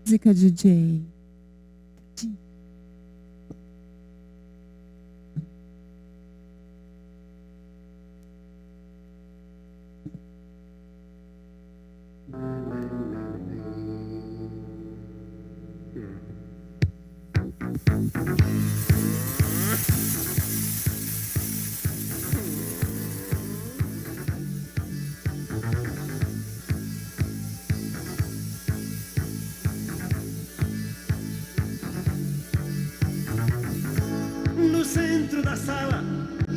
música, DJ. No centro da sala,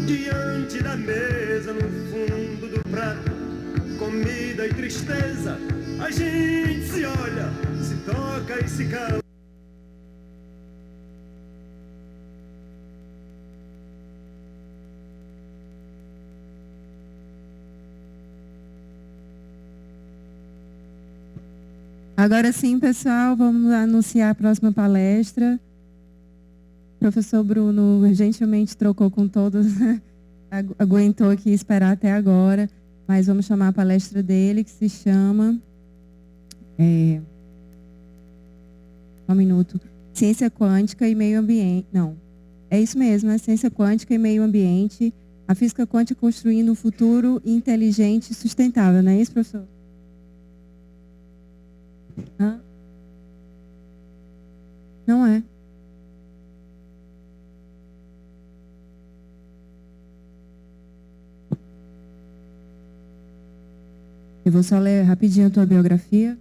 diante da mesa, no fundo do prato, comida e tristeza, a gente se olha, se toca e se cala. Agora sim, pessoal, vamos anunciar a próxima palestra. O professor Bruno gentilmente trocou com todos, aguentou aqui esperar até agora, mas vamos chamar a palestra dele, que se chama... um minuto. Ciência Quântica e Meio Ambiente. Não, é isso mesmo, é Ciência Quântica e Meio Ambiente, a física quântica construindo um futuro inteligente e sustentável, não é isso, professor? Hã? Não é. Eu vou só ler rapidinho a tua biografia.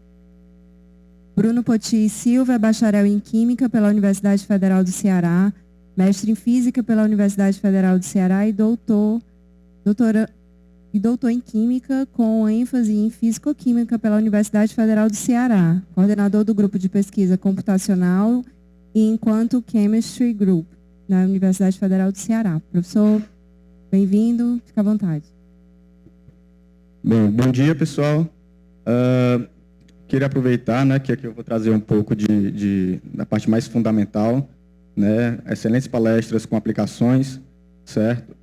Bruno Poti Silva é bacharel em Química pela Universidade Federal do Ceará, mestre em Física pela Universidade Federal do Ceará e doutor em Química com ênfase em Físico-Química pela Universidade Federal do Ceará, coordenador do Grupo de Pesquisa Computacional e enquanto Chemistry Group, na Universidade Federal do Ceará. Professor, bem-vindo, fica à vontade. Bom dia, pessoal. Queria aproveitar, né, que aqui eu vou trazer um pouco da parte mais fundamental, né, excelentes palestras com aplicações, certo?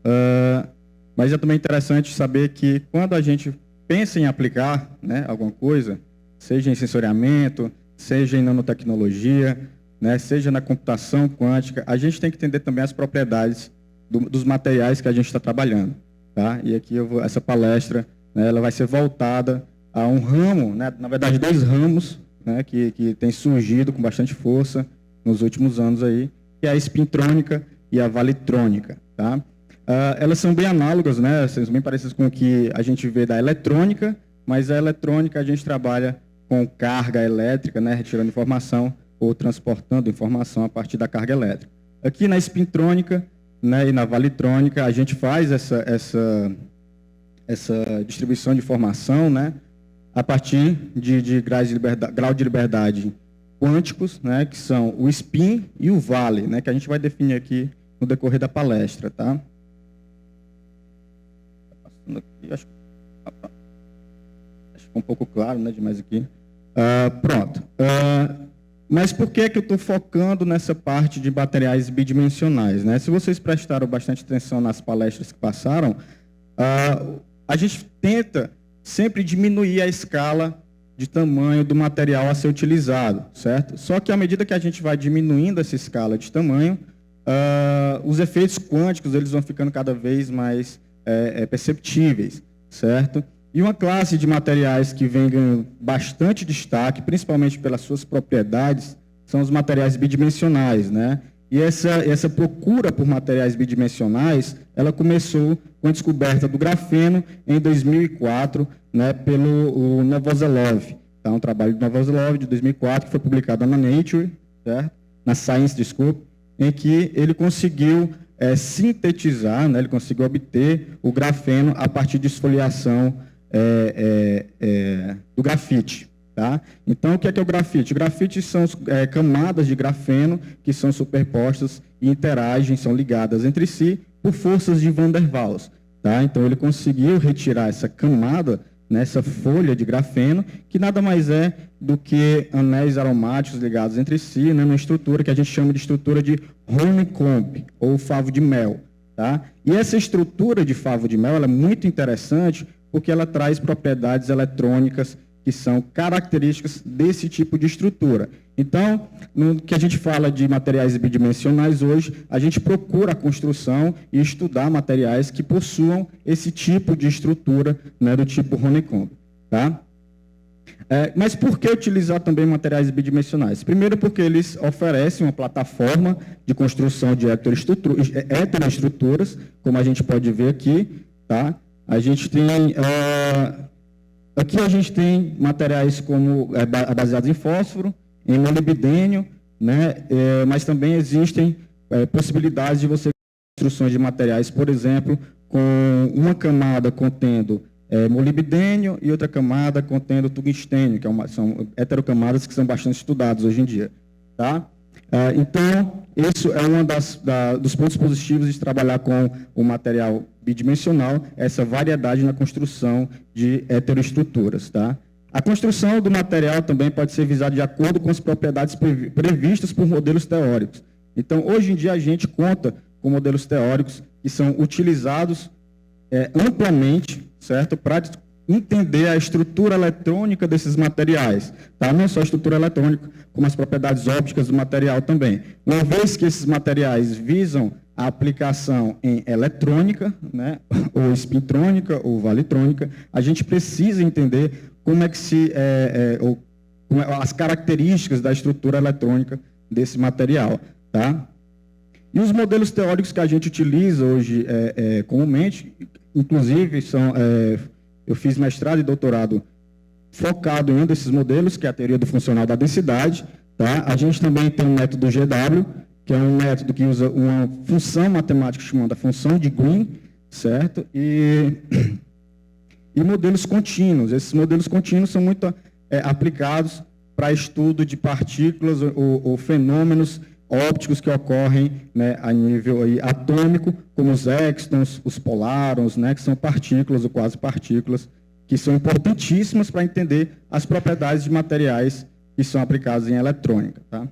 Mas é também interessante saber que quando a gente pensa em aplicar, né, alguma coisa, seja em sensoriamento, seja em nanotecnologia, né, seja na computação quântica, a gente tem que entender também as propriedades dos materiais que a gente está trabalhando, tá? E aqui essa palestra, né, ela vai ser voltada a um ramo, né, na verdade 2 ramos, né, que tem surgido com bastante força nos últimos anos aí, que é a espintrônica e a valitrônica, tá? Elas são bem análogas, né, são bem parecidas com o que a gente vê da eletrônica, mas a eletrônica a gente trabalha com carga elétrica, né, retirando informação ou transportando informação a partir da carga elétrica. Aqui na espintrônica, né, e na valitrônica a gente faz essa distribuição de informação, né, a partir de grau de liberdade quânticos, né, que são o spin e o vale, né, que a gente vai definir aqui no decorrer da palestra, tá? Passando aqui, acho que ficou um pouco claro, né, demais aqui. Pronto. Mas por que eu estou focando nessa parte de materiais bidimensionais, né? Se vocês prestaram bastante atenção nas palestras que passaram, a gente tenta sempre diminuir a escala de tamanho do material a ser utilizado, certo? Só que à medida que a gente vai diminuindo essa escala de tamanho, os efeitos quânticos eles vão ficando cada vez mais perceptíveis, certo? E uma classe de materiais que vem ganhando bastante destaque, principalmente pelas suas propriedades, são os materiais bidimensionais, né? E essa procura por materiais bidimensionais, ela começou com a descoberta do grafeno em 2004, né, pelo Novoselov. Tá? Um trabalho do Novoselov de 2004, que foi publicado na Nature, certo? Na Science, desculpa, em que ele conseguiu sintetizar, né, ele conseguiu obter o grafeno a partir de esfoliação do grafite. Tá? Então, o que é o grafite? O grafite são camadas de grafeno que são superpostas e interagem, são ligadas entre si por forças de Van der Waals. Tá? Então, ele conseguiu retirar essa camada, né, essa folha de grafeno, que nada mais é do que anéis aromáticos ligados entre si, né, numa estrutura que a gente chama de estrutura de honeycomb, ou favo de mel. Tá? E essa estrutura de favo de mel ela é muito interessante porque ela traz propriedades eletrônicas que que são características desse tipo de estrutura. Então, no que a gente fala de materiais bidimensionais hoje, a gente procura a construção e estudar materiais que possuam esse tipo de estrutura, né, do tipo honeycomb, tá? Mas por que utilizar também materiais bidimensionais? Primeiro, porque eles oferecem uma plataforma de construção de heteroestruturas, como a gente pode ver aqui, tá? A gente tem aqui a gente tem materiais como baseados em fósforo, em molibdênio, né? Mas também existem possibilidades de você construções de materiais, por exemplo, com uma camada contendo molibdênio e outra camada contendo tungstênio, que são heterocamadas que são bastante estudadas hoje em dia, tá? Então, isso é um dos pontos positivos de trabalhar com o material bidimensional, essa variedade na construção de heteroestruturas, tá? A construção do material também pode ser visada de acordo com as propriedades previstas por modelos teóricos. Então, hoje em dia, a gente conta com modelos teóricos que são utilizados amplamente, certo? Para entender a estrutura eletrônica desses materiais, tá? Não só a estrutura eletrônica, como as propriedades ópticas do material também. Uma vez que esses materiais visam a aplicação em eletrônica, né, ou espintrônica, ou valitrônica, a gente precisa entender como é que as características da estrutura eletrônica desse material, tá? E os modelos teóricos que a gente utiliza hoje comumente, inclusive, eu fiz mestrado e doutorado focado em um desses modelos, que é a teoria do funcional da densidade, tá? A gente também tem o método GW, que é um método que usa uma função matemática chamada função de Green, certo? E modelos contínuos. Esses modelos contínuos são muito aplicados para estudo de partículas ou fenômenos ópticos que ocorrem, né, a nível aí atômico, como os extons, os polárons, né, que são partículas ou quase partículas, que são importantíssimas para entender as propriedades de materiais que são aplicados em eletrônica, tá?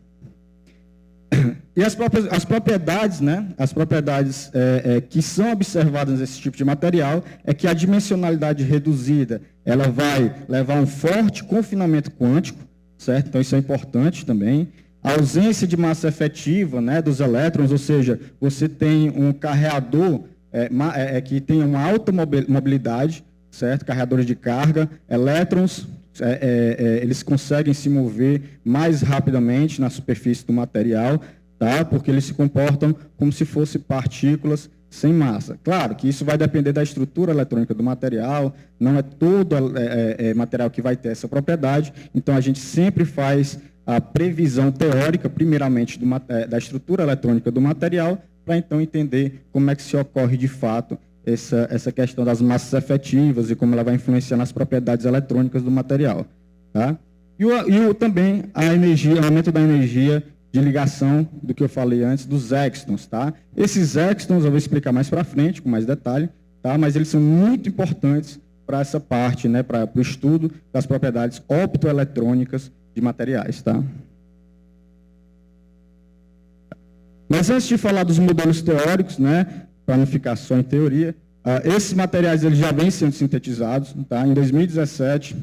E as propriedades, né, que são observadas nesse tipo de material é que a dimensionalidade reduzida, ela vai levar a um forte confinamento quântico, certo? Então, isso é importante também. A ausência de massa efetiva, né, dos elétrons, ou seja, você tem um carreador que tem uma alta mobilidade, certo? Carreadores de carga, elétrons, eles conseguem se mover mais rapidamente na superfície do material, tá? Porque eles se comportam como se fossem partículas sem massa. Claro que isso vai depender da estrutura eletrônica do material, não é todo material que vai ter essa propriedade, então a gente sempre faz a previsão teórica, primeiramente, da estrutura eletrônica do material, para então entender como é que se ocorre de fato essa questão das massas efetivas e como ela vai influenciar nas propriedades eletrônicas do material, tá? E também a energia, o aumento da energia de ligação do que eu falei antes, dos extons, tá? Esses extons eu vou explicar mais para frente, com mais detalhe, tá? Mas eles são muito importantes para essa parte, né, para o estudo das propriedades optoeletrônicas de materiais, tá? Mas antes de falar dos modelos teóricos, né, para não ficar só em teoria, esses materiais eles já vêm sendo sintetizados, tá? Em 2017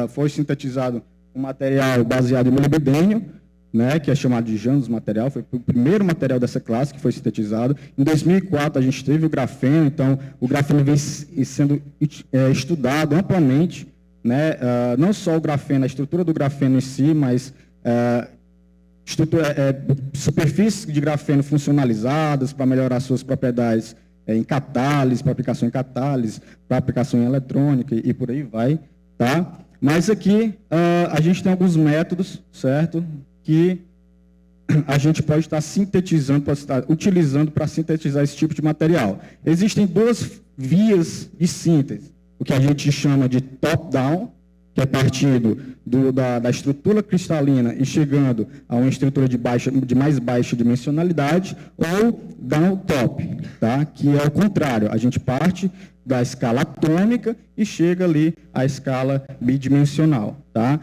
foi sintetizado um material baseado em molibdênio, né, que é chamado de Janus material, foi o primeiro material dessa classe que foi sintetizado. Em 2004 a gente teve o grafeno, então o grafeno vem sendo estudado amplamente, né, não só o grafeno, a estrutura do grafeno em si, mas superfícies de grafeno funcionalizadas para melhorar suas propriedades em catálise, para aplicação em catálise, para aplicação em eletrônica e por aí vai, tá? Mas aqui a gente tem alguns métodos, certo, que a gente pode estar sintetizando, pode estar utilizando para sintetizar esse tipo de material. Existem duas vias de síntese, o que a gente chama de top-down, que é partindo da estrutura cristalina e chegando a uma estrutura de mais baixa dimensionalidade, ou down-top, tá? Que é o contrário, a gente parte da escala atômica e chega ali à escala bidimensional, tá?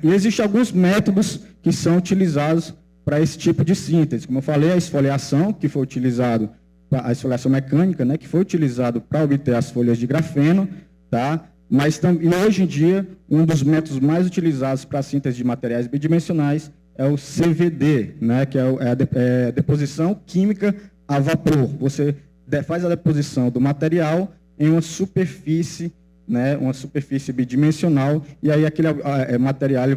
E existem alguns métodos que são utilizados para esse tipo de síntese. Como eu falei, a esfoliação, que foi utilizado, a esfoliação mecânica, né, que foi utilizado para obter as folhas de grafeno, tá? E hoje em dia, um dos métodos mais utilizados para a síntese de materiais bidimensionais é o CVD, né, que é a deposição química a vapor. Você faz a deposição do material em uma superfície, né, uma superfície bidimensional, e aí aquele material,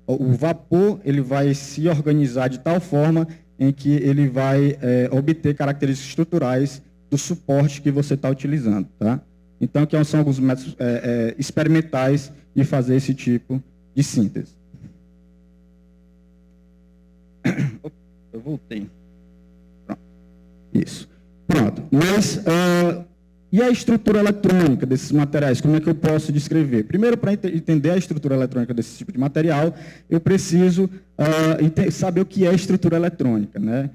o vapor, ele vai se organizar de tal forma em que ele vai obter características estruturais do suporte que você está utilizando, tá? Então, que são alguns métodos experimentais de fazer esse tipo de síntese. Eu voltei. Pronto. Isso. Pronto. Mas, e a estrutura eletrônica desses materiais? Como é que eu posso descrever? Primeiro, para entender a estrutura eletrônica desse tipo de material, eu preciso saber o que é estrutura eletrônica, né?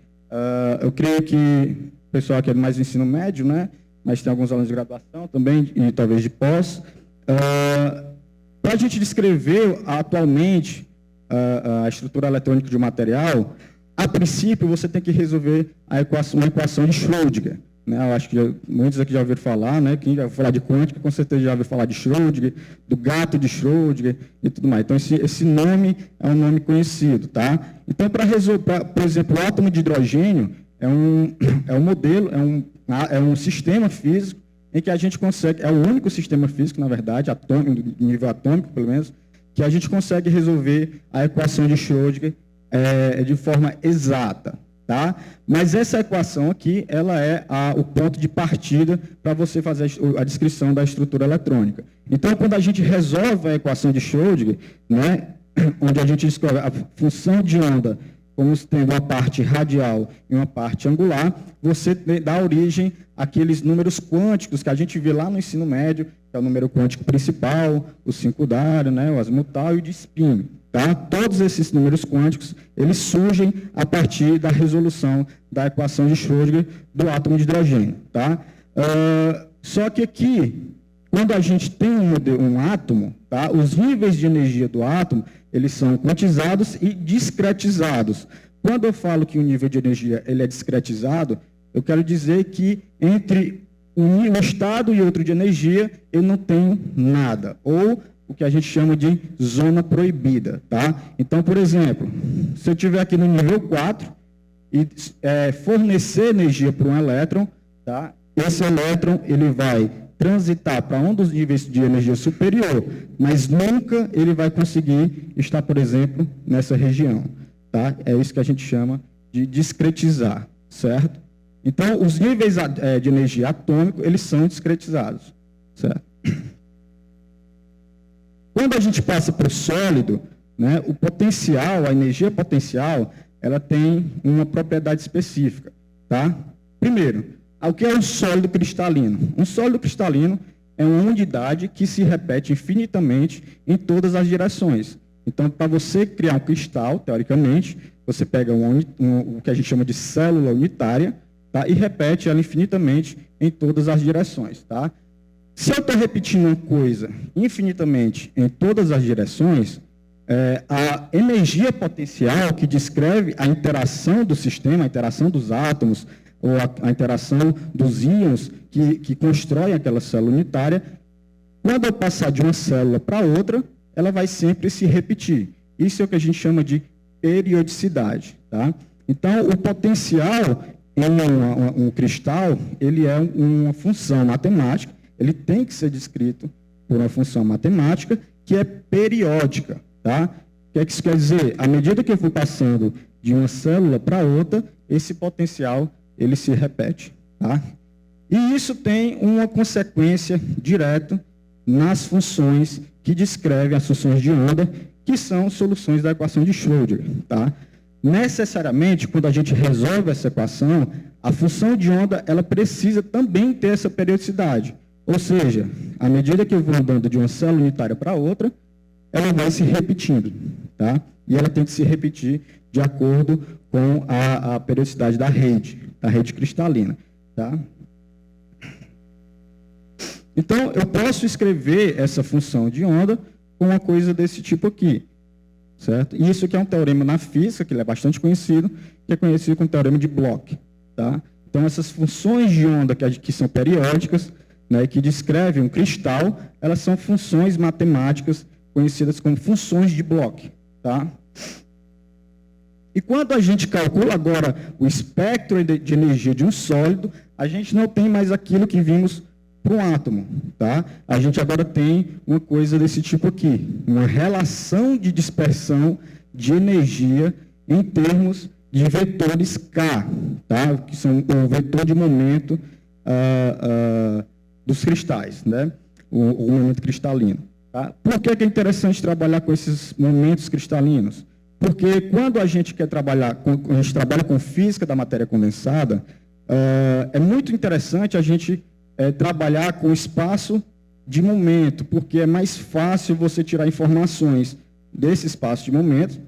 Eu creio que o pessoal aqui é mais do ensino médio, né? Mas tem alguns alunos de graduação também, e talvez de pós. Para a gente descrever atualmente a estrutura eletrônica de um material, a princípio você tem que resolver uma equação de Schrödinger. Né? Eu acho que muitos aqui já ouviram falar, né? Quem já ouviu falar de quântica, com certeza já ouviu falar de Schrödinger, do gato de Schrödinger e tudo mais. Então, esse nome é um nome conhecido, tá? Então, para resolver, por exemplo, o átomo de hidrogênio é um modelo, é um sistema físico em que a gente consegue, é o único sistema físico, na verdade, nível atômico, pelo menos, que a gente consegue resolver a equação de Schrödinger de forma exata, tá? Mas essa equação aqui, ela é o ponto de partida para você fazer a descrição da estrutura eletrônica. Então, quando a gente resolve a equação de Schrödinger, né, onde a gente descobre a função de onda como tendo uma parte radial e uma parte angular, você dá origem àqueles números quânticos que a gente vê lá no ensino médio, que é o número quântico principal, o 5-dário, né, o azimutal e o de spin. Tá? Todos esses números quânticos, eles surgem a partir da resolução da equação de Schrödinger do átomo de hidrogênio. Tá? Só que aqui, quando a gente tem um átomo, tá? Os níveis de energia do átomo, eles são quantizados e discretizados. Quando eu falo que o nível de energia ele é discretizado, eu quero dizer que entre um estado e outro de energia, eu não tenho nada. Ou o que a gente chama de zona proibida. Tá? Então, por exemplo, se eu estiver aqui no nível 4 e fornecer energia para um elétron, tá? Esse elétron ele vai transitar para um dos níveis de energia superior, mas nunca ele vai conseguir estar, por exemplo, nessa região. Tá? É isso que a gente chama de discretizar, certo? Então, os níveis de energia atômico, eles são discretizados, certo? Quando a gente passa para o sólido, né, o potencial, a energia potencial, ela tem uma propriedade específica, tá? Primeiro, o que é um sólido cristalino? Um sólido cristalino é uma unidade que se repete infinitamente em todas as direções. Então, para você criar um cristal, teoricamente, você pega o que a gente chama de célula unitária, tá? E repete ela infinitamente em todas as direções. Tá? Se eu estou repetindo uma coisa infinitamente em todas as direções, a energia potencial que descreve a interação do sistema, a interação dos átomos, ou a interação dos íons que constroem aquela célula unitária, quando eu passar de uma célula para outra, ela vai sempre se repetir. Isso é o que a gente chama de periodicidade. Tá? Então, o potencial em um cristal, ele é uma função matemática, ele tem que ser descrito por uma função matemática que é periódica. Tá? O que é que isso quer dizer? À medida que eu for passando de uma célula para outra, esse potencial ele se repete. Tá? E isso tem uma consequência direta nas funções que descrevem as funções de onda, que são soluções da equação de Schrödinger. Tá? Necessariamente, quando a gente resolve essa equação, a função de onda ela precisa também ter essa periodicidade. Ou seja, à medida que eu vou andando de uma célula unitária para outra, ela vai se repetindo. Tá? E ela tem que se repetir de acordo com a periodicidade da rede cristalina. Tá? Então, eu posso escrever essa função de onda com uma coisa desse tipo aqui. Certo? E isso aqui é um teorema na física, que ele é bastante conhecido, que é conhecido como teorema de Bloch. Tá? Então, essas funções de onda que são periódicas, né, que descreve um cristal, elas são funções matemáticas conhecidas como funções de Bloch, tá? E quando a gente calcula agora o espectro de energia de um sólido, a gente não tem mais aquilo que vimos para um átomo, tá? A gente agora tem uma coisa desse tipo aqui, uma relação de dispersão de energia em termos de vetores K, tá? Que são o vetor de momento dos cristais, né? O momento cristalino. Tá? Por que é interessante trabalhar com esses momentos cristalinos? Porque quando a gente quer trabalhar, a gente trabalha com física da matéria condensada, é muito interessante a gente trabalhar com espaço de momento, porque é mais fácil você tirar informações desse espaço de momento,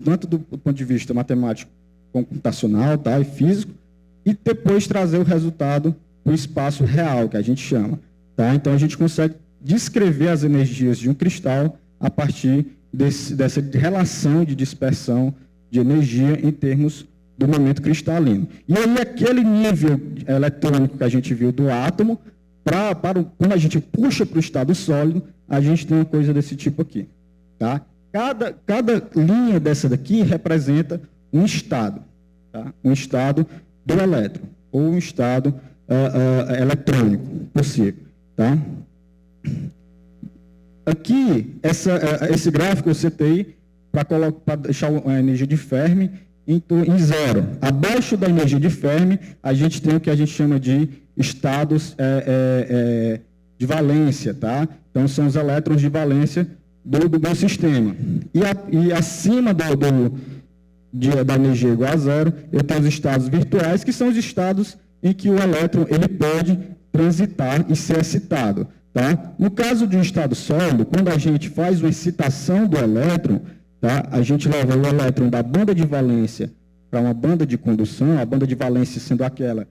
tanto do ponto de vista matemático, computacional, tá, e físico, e depois trazer o resultado para o espaço real, que a gente chama. Tá? Então, a gente consegue descrever as energias de um cristal a partir dessa relação de dispersão de energia em termos do momento cristalino. E aí, aquele nível eletrônico que a gente viu do átomo, quando a gente puxa para o estado sólido, a gente tem uma coisa desse tipo aqui. Tá? Cada linha dessa daqui representa um estado. Tá? Um estado do elétron, ou um estado eletrônico possível. Tá? Aqui, esse gráfico eu setei para deixar a energia de Fermi em zero. Abaixo da energia de Fermi, a gente tem o que a gente chama de estados de valência. Tá? Então, são os elétrons de valência do meu sistema. E acima da energia igual a zero, eu tenho os estados virtuais, que são os estados em que o elétron ele pode transitar e ser excitado. Tá? No caso de um estado sólido, quando a gente faz uma excitação do elétron, tá? A gente leva o elétron da banda de valência para uma banda de condução, a banda de valência sendo aquela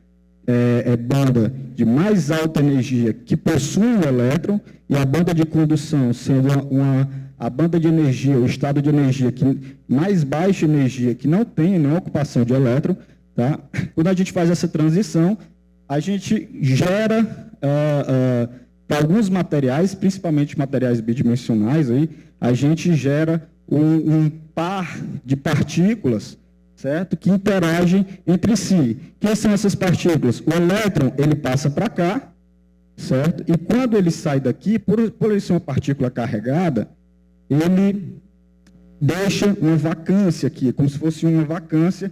banda de mais alta energia que possui um elétron, e a banda de condução sendo a banda de energia, o estado de energia que mais baixa energia, que não tem nenhuma ocupação de elétron. Tá? Quando a gente faz essa transição, a gente gera, para alguns materiais, principalmente materiais bidimensionais, a gente gera um par de partículas, certo? Que interagem entre si. Quem são essas partículas? O elétron ele passa para cá, certo? E quando ele sai daqui, por ele ser uma partícula carregada, ele deixa uma vacância aqui, como se fosse uma vacância.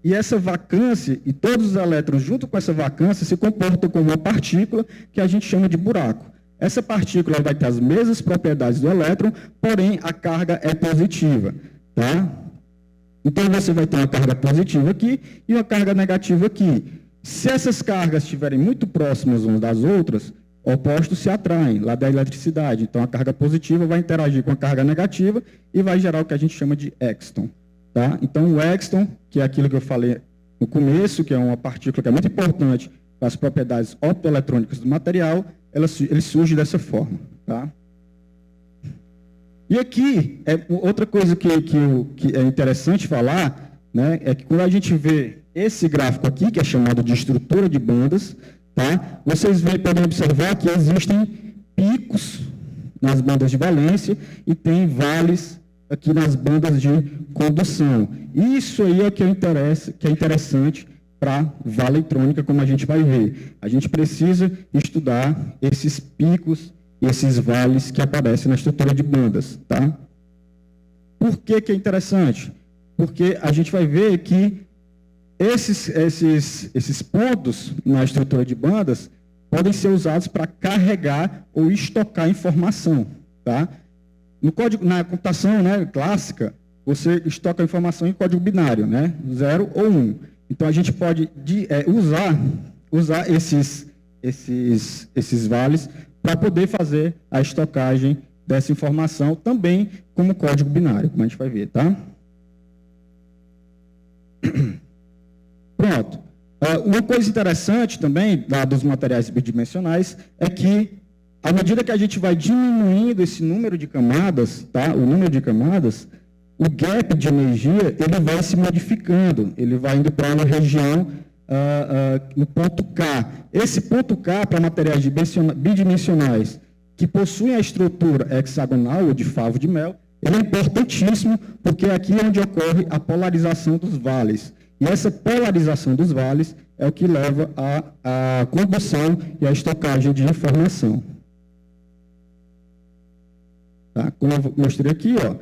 E essa vacância, e todos os elétrons junto com essa vacância, se comportam como uma partícula que a gente chama de buraco. Essa partícula vai ter as mesmas propriedades do elétron, porém a carga é positiva. Tá? Então você vai ter uma carga positiva aqui e uma carga negativa aqui. Se essas cargas estiverem muito próximas umas das outras, opostos se atraem, lá da eletricidade. Então a carga positiva vai interagir com a carga negativa e vai gerar o que a gente chama de exton. Tá? Então, o exton, que é aquilo que eu falei no começo, que é uma partícula que é muito importante para as propriedades optoeletrônicas do material, ele surge dessa forma. Tá? E aqui, outra coisa que é interessante falar, né, é que quando a gente vê esse gráfico aqui, que é chamado de estrutura de bandas, tá? Vocês podem observar que existem picos nas bandas de valência e tem vales aqui nas bandas de condução. Isso aí é o que é interessante para valeutrônica, como a gente vai ver. A gente precisa estudar esses picos e esses vales que aparecem na estrutura de bandas. Tá? Por que é interessante? Porque a gente vai ver que esses pontos na estrutura de bandas podem ser usados para carregar ou estocar informação. Tá? No código, na computação, né, clássica, você estoca a informação em código binário, né, 0 ou 1. Então, a gente pode usar esses vales para poder fazer a estocagem dessa informação também como código binário, como a gente vai ver, tá? Pronto. Uma coisa interessante também dos materiais bidimensionais é que, à medida que a gente vai diminuindo esse número de camadas, tá? O número de camadas, o gap de energia ele vai se modificando, ele vai indo para uma região no ponto K. Esse ponto K, para materiais bidimensionais que possuem a estrutura hexagonal ou de favo de mel, ele é importantíssimo, porque aqui é onde ocorre a polarização dos vales. E essa polarização dos vales é o que leva à condução e à estocagem de informação. Tá? Como eu mostrei aqui, ó,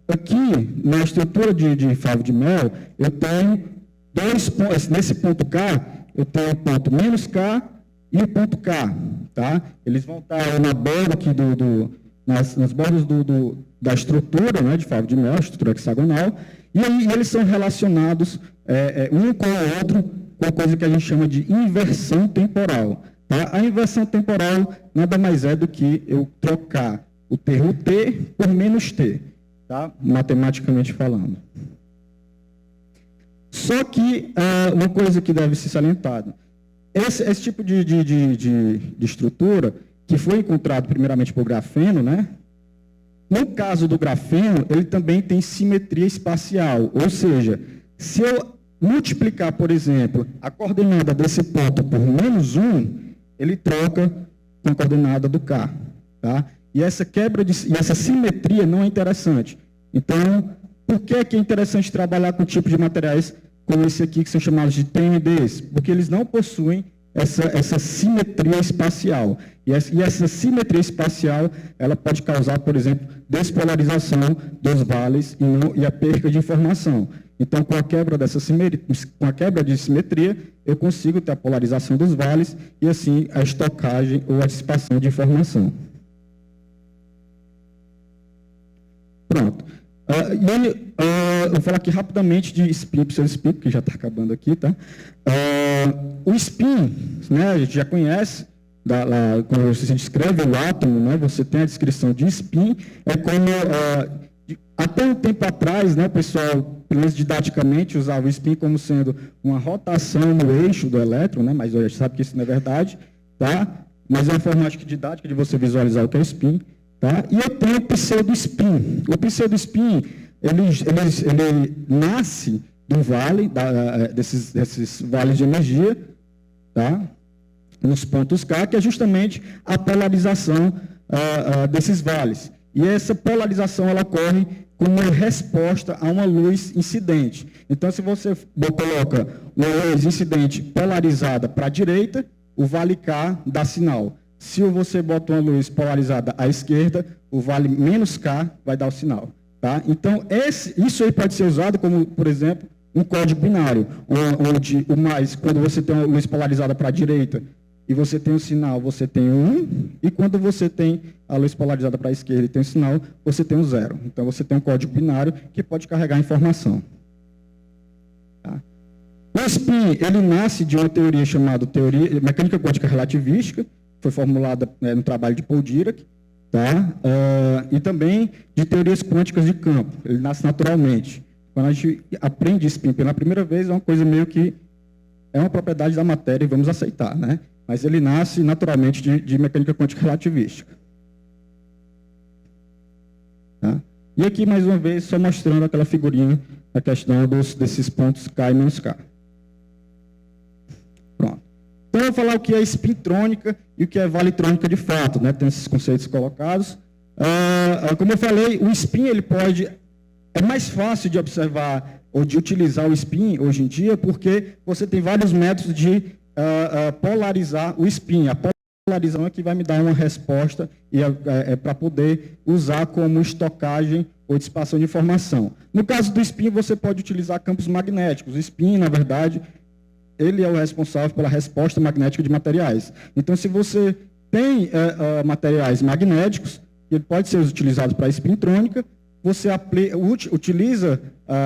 aqui na estrutura de favo de mel, eu tenho dois pontos. Nesse ponto K, eu tenho o ponto menos K e o ponto K. Tá? Eles vão estar na borda aqui nas bordas da estrutura, né, de favo de mel, estrutura hexagonal, e aí eles são relacionados um com o outro com a coisa que a gente chama de inversão temporal. Tá? A inversão temporal nada mais é do que eu trocar o termo T por menos T, tá? Matematicamente falando. Só que uma coisa que deve ser salientada, esse tipo de estrutura, que foi encontrado primeiramente por grafeno, né? No caso do grafeno, ele também tem simetria espacial, ou seja, se eu multiplicar, por exemplo, a coordenada desse ponto por menos 1, ele troca com a coordenada do K. Tá? E essa essa simetria não é interessante. Então, por que é interessante trabalhar com tipos de materiais como esse aqui, que são chamados de TMDs? Porque eles não possuem essa simetria espacial. E essa simetria espacial, ela pode causar, por exemplo, despolarização dos vales e a perca de informação. Então, com a quebra de simetria, eu consigo ter a polarização dos vales e, assim, a estocagem ou a dissipação de informação. Pronto. Eu vou falar aqui rapidamente de spin, pseudo-spin, porque já está acabando aqui, tá? O spin, né, a gente já conhece, quando você descreve o átomo, né, você tem a descrição de spin, é como, até um tempo atrás, né, o pessoal, pelo menos didaticamente, usava o spin como sendo uma rotação no eixo do elétron, né, mas a gente sabe que isso não é verdade, tá? Mas é uma forma didática de você visualizar o que é o spin. Tá? E eu tenho o pseudo-spin. O pseudo-spin, ele nasce do vale, desses vales de energia, tá? Nos pontos K, que é justamente a polarização desses vales. E essa polarização ela ocorre como resposta a uma luz incidente. Então, se você coloca uma luz incidente polarizada para a direita, o vale K dá sinal. Se você bota uma luz polarizada à esquerda, o vale menos K vai dar o sinal. Tá? Então, isso aí pode ser usado como, por exemplo, um código binário, onde quando você tem uma luz polarizada para a direita e você tem um sinal, você tem um 1, e quando você tem a luz polarizada para a esquerda e tem um sinal, você tem um 0. Então, você tem um código binário que pode carregar informação. Tá? O spin, ele nasce de uma teoria chamada teoria mecânica quântica relativística, foi formulada no trabalho de Paul Dirac, tá? E também de teorias quânticas de campo. Ele nasce naturalmente. Quando a gente aprende spin pela primeira vez, é uma coisa meio que é uma propriedade da matéria e vamos aceitar, né? Mas ele nasce naturalmente de mecânica quântica relativística. Tá? E aqui, mais uma vez, só mostrando aquela figurinha, a questão desses pontos K e menos K. Pronto. Então, eu vou falar o que é spintrônica e o que é valitrônica de fato, né? Tem esses conceitos colocados. Como eu falei, o spin é mais fácil de observar ou de utilizar o spin hoje em dia, porque você tem vários métodos de polarizar o spin. A polarização é que vai me dar uma resposta e para poder usar como estocagem ou dissipação de informação. No caso do spin, você pode utilizar campos magnéticos. O spin, na verdade, ele é o responsável pela resposta magnética de materiais. Então, se você tem materiais magnéticos, ele pode ser utilizado para spintrônica, você utiliza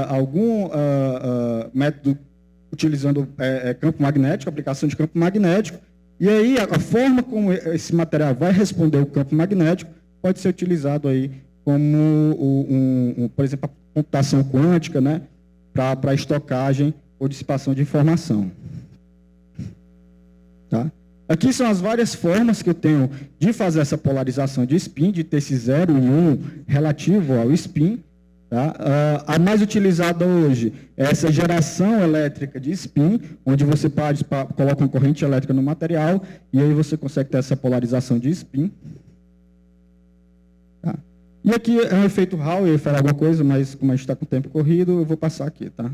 algum método utilizando campo magnético, aplicação de campo magnético, e aí a forma como esse material vai responder o campo magnético pode ser utilizado aí como, por exemplo, a computação quântica, né, para estocagem ou dissipação de informação. Tá? Aqui são as várias formas que eu tenho de fazer essa polarização de spin, de ter esse 0 e 1 relativo ao spin. Tá? A mais utilizada hoje é essa geração elétrica de spin, onde você coloca uma corrente elétrica no material e aí você consegue ter essa polarização de spin. Tá? E aqui é um efeito Hall, eu ia falar alguma coisa, mas como a gente está com o tempo corrido, eu vou passar aqui. Tá?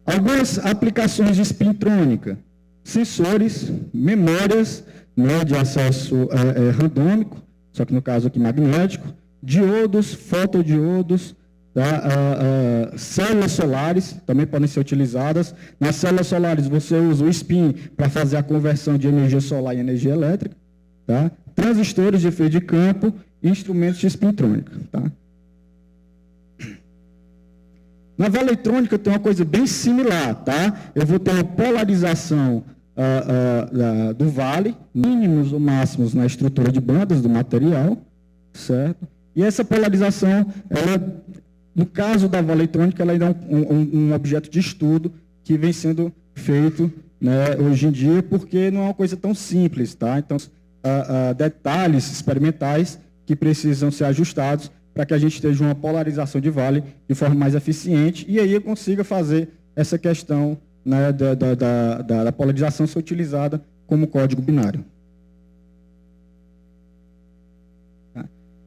Algumas aplicações de spintrônica, sensores, memórias, né, de acesso randômico, só que no caso aqui magnético, diodos, fotodiodos, tá? Células solares também podem ser utilizadas. Nas células solares você usa o spin para fazer a conversão de energia solar em energia elétrica, tá? Transistores de efeito de campo e instrumentos de spintrônica. Tá? Na valeitrônica tem uma coisa bem similar. Tá? Eu vou ter uma polarização do vale, mínimos ou máximos na estrutura de bandas do material, certo? E essa polarização, ela, no caso da valeitrônica, ela ainda é um objeto de estudo que vem sendo feito, né, hoje em dia, porque não é uma coisa tão simples, tá? Então, detalhes experimentais que precisam ser ajustados para que a gente tenha uma polarização de vale de forma mais eficiente e aí eu consiga fazer essa questão, né, da polarização ser utilizada como código binário.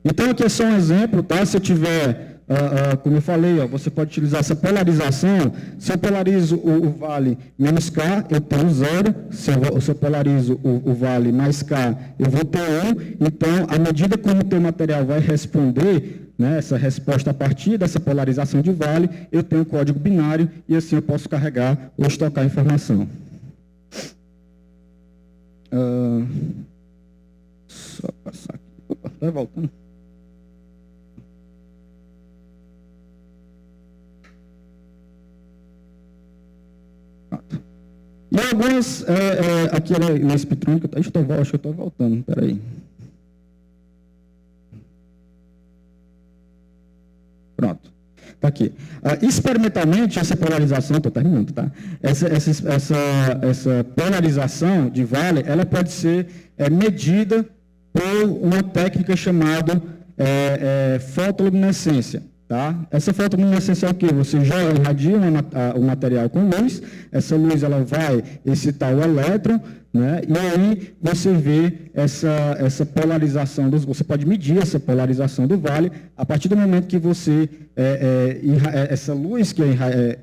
Então, aqui é só um exemplo, tá? Se eu tiver, como eu falei, você pode utilizar essa polarização. Se eu polarizo o vale menos K, eu tenho 0. Se eu polarizo o vale mais K, eu vou ter 1. Então, à medida como o teu material vai responder, né, essa resposta a partir dessa polarização de vale, eu tenho um código binário e assim eu posso carregar ou estocar a informação. Só passar aqui. Opa, vai voltando. E algumas, aqui na spintrônica, acho que eu estou voltando, peraí. Pronto, está aqui. Experimentalmente, essa polarização, estou terminando, tá? Essa polarização de vale, ela pode ser medida por uma técnica chamada fotoluminescência. Tá? Essa fotoluminescência é o quê? Você já irradia o material com luz, essa luz ela vai excitar o elétron, né? E aí você vê essa polarização, você pode medir essa polarização do vale a partir do momento que você, essa luz que é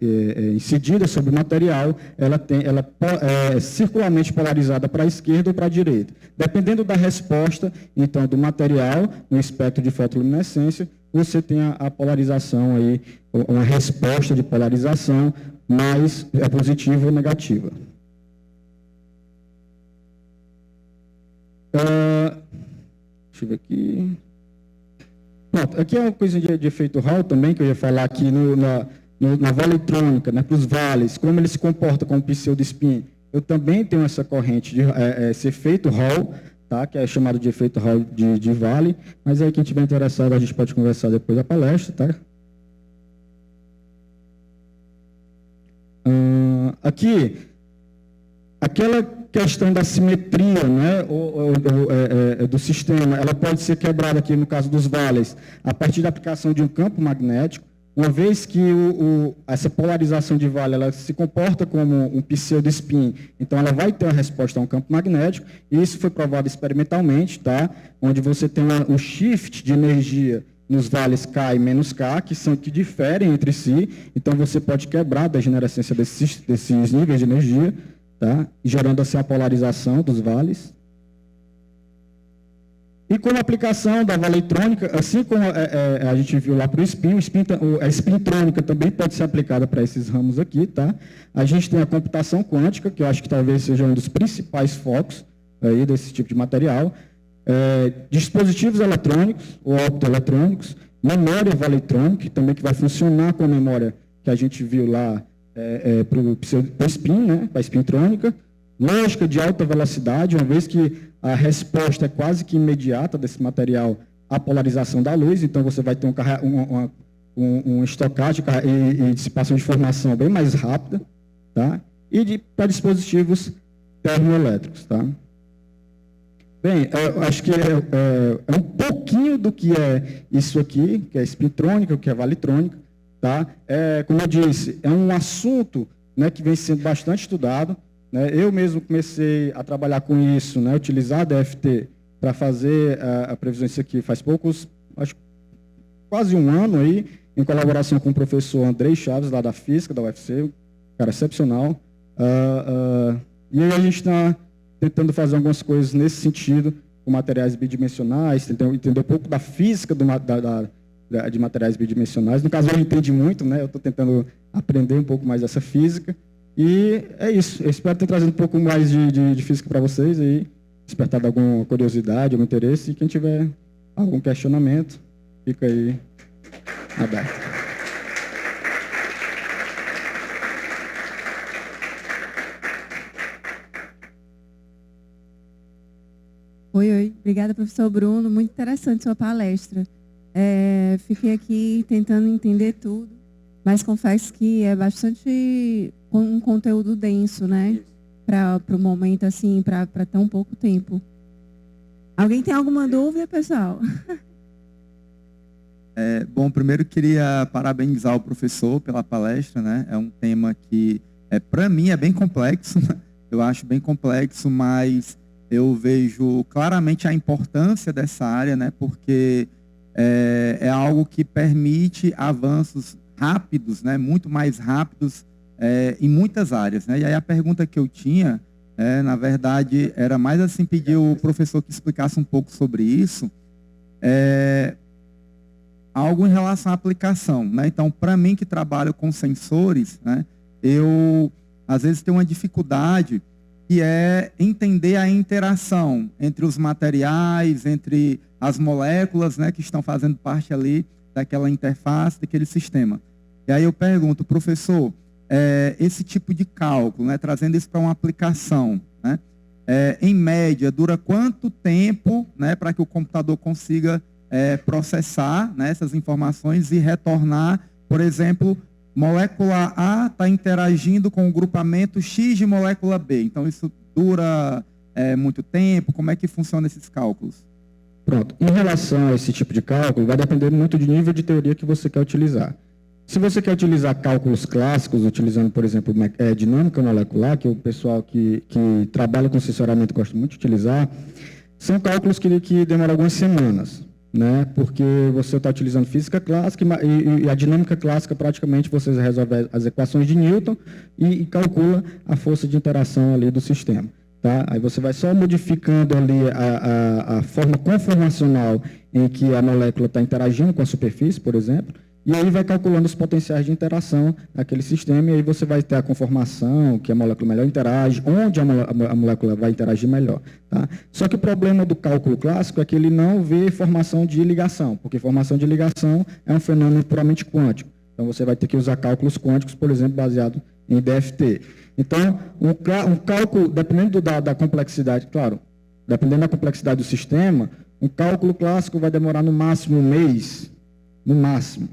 incidida sobre o material, ela é circularmente polarizada para a esquerda ou para a direita. Dependendo da resposta, então, do material no espectro de fotoluminescência, você tem a polarização aí, uma resposta de polarização mais positiva ou negativa. Deixa eu ver aqui. Pronto, aqui é uma coisa de efeito Hall também, que eu ia falar aqui na valeitrônica, né, para os vales, como ele se comporta com o pseudo-spin. Eu também tenho essa corrente, esse efeito Hall, tá, que é chamado de efeito Hall de vale, mas aí quem estiver interessado a gente pode conversar depois da palestra, tá? Aqui, aquela questão da simetria, né, do sistema, ela pode ser quebrada aqui no caso dos vales, a partir da aplicação de um campo magnético, uma vez que essa polarização de vale ela se comporta como um pseudo-spin, então ela vai ter uma resposta a um campo magnético, e isso foi provado experimentalmente, tá? Onde você tem um shift de energia nos vales K e menos K, que diferem entre si, então você pode quebrar a degenerescência desses níveis de energia, tá? Gerando assim a polarização dos vales. E como aplicação da valeitrônica, assim como a gente viu lá para o spin, a spintrônica também pode ser aplicada para esses ramos aqui, tá? A gente tem a computação quântica, que eu acho que talvez seja um dos principais focos aí desse tipo de material, dispositivos eletrônicos ou optoeletrônicos, memória valeitrônica, também que vai funcionar com a memória que a gente viu lá para o spin, né? Para a spintrônica, lógica de alta velocidade, uma vez que a resposta é quase que imediata desse material à polarização da luz, então você vai ter um estocagem e dissipação de informação bem mais rápida, tá? E para dispositivos termoelétricos, tá? Bem, eu acho que é um pouquinho do que é isso aqui, que é espintrônica, o que é valitrônica, tá? Como eu disse, é um assunto, né, que vem sendo bastante estudado, né? Eu mesmo comecei a trabalhar com isso, né, utilizar a DFT para fazer a previsão disso aqui faz acho quase um ano aí, em colaboração com o professor Andrei Chaves, lá da Física, da UFC, um cara excepcional. E aí a gente está tentando fazer algumas coisas nesse sentido, com materiais bidimensionais, tentando entender um pouco da física de materiais bidimensionais. No caso, eu não entendi muito, né? Eu estou tentando aprender um pouco mais dessa física. E é isso. Eu espero ter trazido um pouco mais de física para vocês, aí, despertado alguma curiosidade, algum interesse. E quem tiver algum questionamento, fica aí aberto. Oi. Obrigada, professor Bruno. Muito interessante sua palestra. Fiquei aqui tentando entender tudo, mas confesso que é bastante um conteúdo denso, né? Para o momento, assim, para tão pouco tempo. Alguém tem alguma dúvida, pessoal? Bom, primeiro queria parabenizar o professor pela palestra, né? É um tema que, para mim, é bem complexo. Eu acho bem complexo, mas eu vejo claramente a importância dessa área, né? Porque é algo que permite avanços rápidos, né? Muito mais rápidos em muitas áreas, né? E aí a pergunta que eu tinha, na verdade, era mais assim, pedir o professor que explicasse um pouco sobre isso, algo em relação à aplicação, né? Então, para mim que trabalho com sensores, né? Eu, às vezes, tenho uma dificuldade que é entender a interação entre os materiais, entre as moléculas, né, que estão fazendo parte ali daquela interface, daquele sistema. E aí eu pergunto, professor, esse tipo de cálculo, né, trazendo isso para uma aplicação, né, em média, dura quanto tempo, né, para que o computador consiga processar, né, essas informações e retornar, por exemplo, molécula A está interagindo com o grupamento X de molécula B. Então, isso dura muito tempo? Como é que funcionam esses cálculos? Pronto. Em relação a esse tipo de cálculo, vai depender muito do nível de teoria que você quer utilizar. Se você quer utilizar cálculos clássicos, utilizando, por exemplo, dinâmica molecular, que o pessoal que trabalha com sensoriamento gosta muito de utilizar, são cálculos que demoram algumas semanas, né? Porque você está utilizando física clássica e a dinâmica clássica, praticamente, você resolve as equações de Newton e calcula a força de interação ali do sistema. Tá? Aí você vai só modificando ali a forma conformacional em que a molécula está interagindo com a superfície, por exemplo, e aí vai calculando os potenciais de interação naquele sistema, e aí você vai ter a conformação, que a molécula melhor interage, onde a molécula vai interagir melhor. Tá? Só que o problema do cálculo clássico é que ele não vê formação de ligação, porque formação de ligação é um fenômeno puramente quântico. Então você vai ter que usar cálculos quânticos, por exemplo, baseado em DFT. Então, um cálculo, dependendo da complexidade, claro, dependendo da complexidade do sistema, um cálculo clássico vai demorar no máximo um mês, no máximo.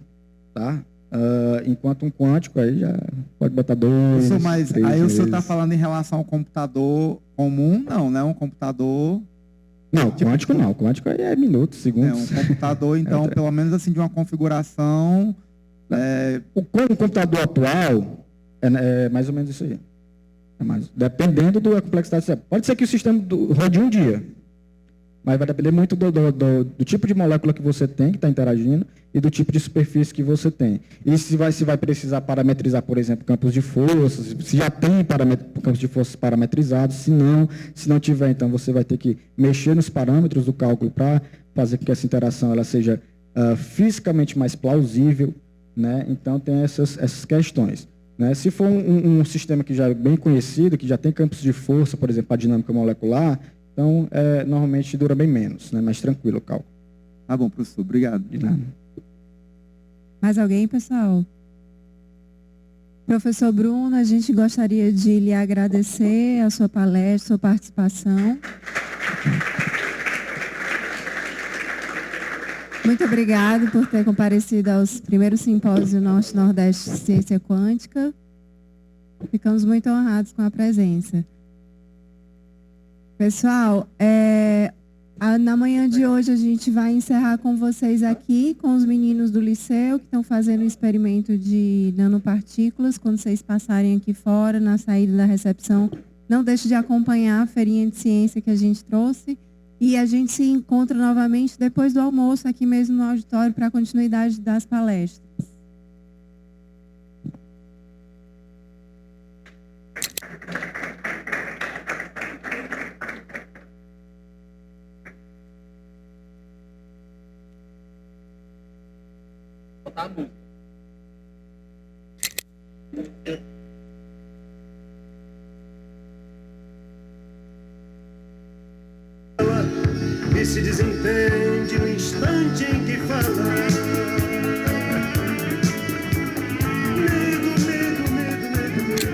Tá? Enquanto um quântico aí já pode botar 2, mas aí o senhor está falando em relação ao computador comum? Não, né? Um computador... Não, quântico não. Quântico aí é minutos, segundos. Um computador, então, pelo menos assim, de uma configuração... O computador atual é mais ou menos isso aí. Dependendo da complexidade do sistema. Pode ser que o sistema rode um dia, mas vai depender muito do tipo de molécula que você tem, que está interagindo, e do tipo de superfície que você tem. E se vai precisar parametrizar, por exemplo, campos de forças, se já tem campos de forças parametrizados, se não tiver, então você vai ter que mexer nos parâmetros do cálculo para fazer com que essa interação ela seja fisicamente mais plausível, né? Então tem essas questões. Né? Se for um sistema que já é bem conhecido, que já tem campos de força, por exemplo, a dinâmica molecular, então normalmente dura bem menos, né? Mais tranquilo o cálculo. Tá bom, professor. Obrigado. De nada. Mais alguém, pessoal? Professor Bruno, a gente gostaria de lhe agradecer a sua palestra, a sua participação. Muito obrigado por ter comparecido aos primeiros simpósios Norte-Nordeste de Ciência Quântica. Ficamos muito honrados com a presença. Pessoal, Na manhã de hoje a gente vai encerrar com vocês aqui, com os meninos do liceu que estão fazendo o experimento de nanopartículas. Quando vocês passarem aqui fora, na saída da recepção, não deixe de acompanhar a feirinha de ciência que a gente trouxe. E a gente se encontra novamente depois do almoço aqui mesmo no auditório para a continuidade das palestras. E se desentende no instante em que fala.